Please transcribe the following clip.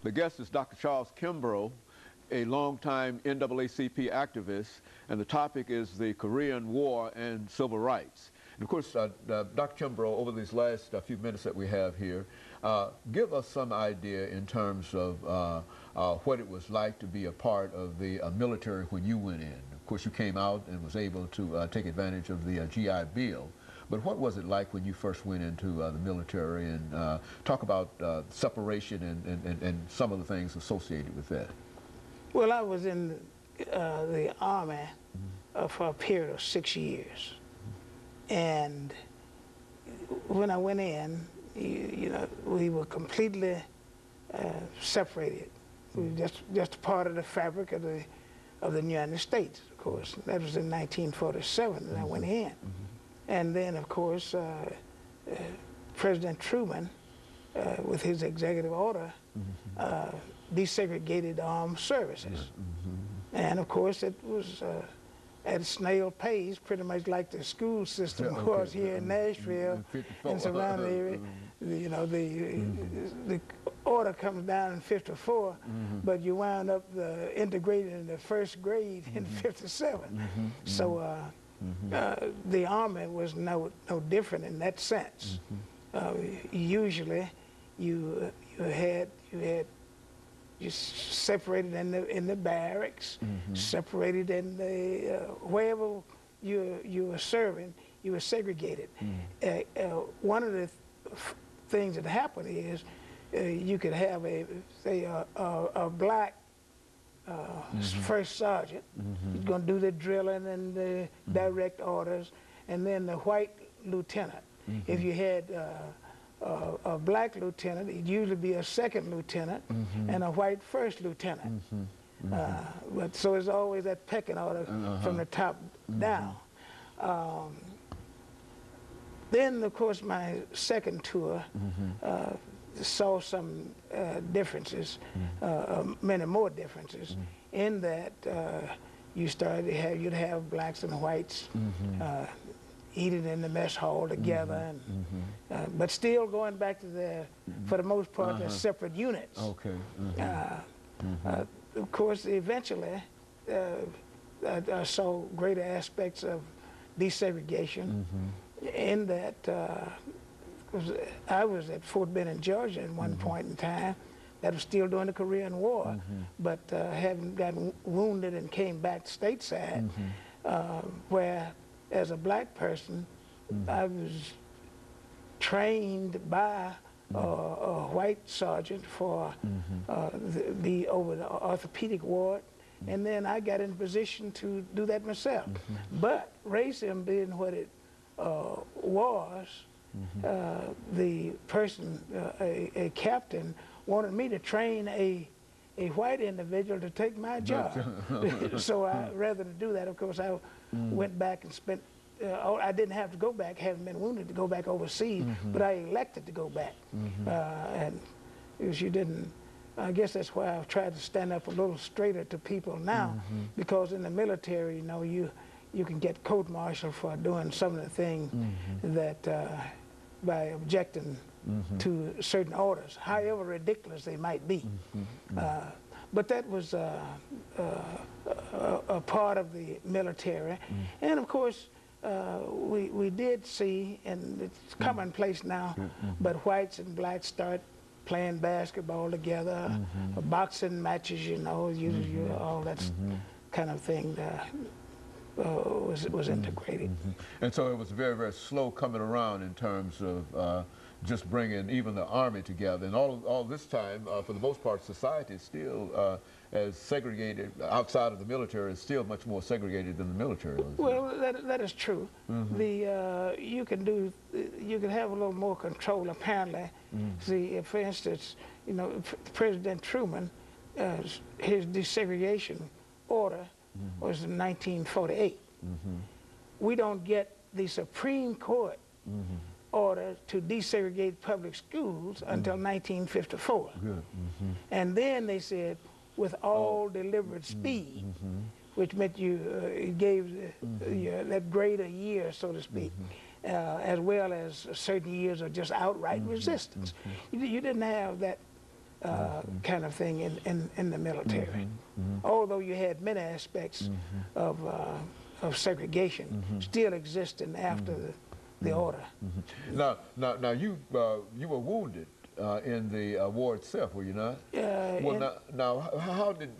The guest is Dr. Charles Kimbrough, a longtime NAACP activist, and the topic is the Korean War and civil rights. And of course, Dr. Kimbrough, over these last few minutes that we have here, give us some idea in terms of what it was like to be a part of the military when you went in. Of course, you came out and was able to take advantage of the GI Bill. But what was it like when you first went into the military, and talk about separation and some of the things associated with that? Well, I was in the Army for a period of 6 years. And when I went in, you know, we were completely separated. We were just part of the fabric of the United States, of course. That was in 1947 that I went in. And then, of course, President Truman, with his executive order, desegregated the armed services. And, of course, it was at a snail pace, pretty much like the school system was here in Nashville and surrounding area. You know, the order comes down in 54, but you wound up integrated in the first grade in 57. So the Army was no different in that sense. Usually, you separated in the barracks, separated in the wherever you were serving, you were segregated. One of the things that happened is you could have a black first sergeant. He's going to do the drilling and the direct orders, and then the white lieutenant. If you had a black lieutenant, it'd usually be a second lieutenant and a white first lieutenant. But so it's always that pecking order from the top down. Then, of course, my second tour saw some differences, many more differences, in that you started to have, you'd have blacks and whites eating in the mess hall together, and, but still going back to their, for the most part, they're separate units. Of course, eventually, I saw greater aspects of desegregation in that I was at Fort Benning, Georgia at one point in time. That was still during the Korean War, but having gotten wounded and came back stateside, where as a black person, I was trained by a white sergeant for be over the orthopedic ward, and then I got in position to do that myself. But racism being what it was, the person, a captain, wanted me to train a white individual to take my job. So rather than do that, of course, I went back and spent, I didn't have to go back, having been wounded, to go back overseas, but I elected to go back. And because you didn't, I guess that's why I've tried to stand up a little straighter to people now, because in the military, you know, you can get court-martialed for doing some of the things that, by objecting to certain orders, however ridiculous they might be. But that was a part of the military. And of course, we did see, and it's commonplace now, but whites and blacks start playing basketball together, boxing matches, you know, all that kind of thing was integrated. And so it was very, very slow coming around in terms of just bringing even the Army together. And all this time, for the most part, society is still as segregated outside of the military, is still much more segregated than the military. Well, that is true. You can have a little more control, apparently. See, for instance, you know, President Truman, his desegregation order was in 1948. We don't get the Supreme Court order to desegregate public schools until 1954. And then they said, with all deliberate speed, which meant it gave that grade a year, so to speak, as well as certain years of just outright resistance. You didn't have that kind of thing in the military. Although you had many aspects of segregation still existing after the order. Now you were wounded in the war itself, were you not? Yeah. Well, now how did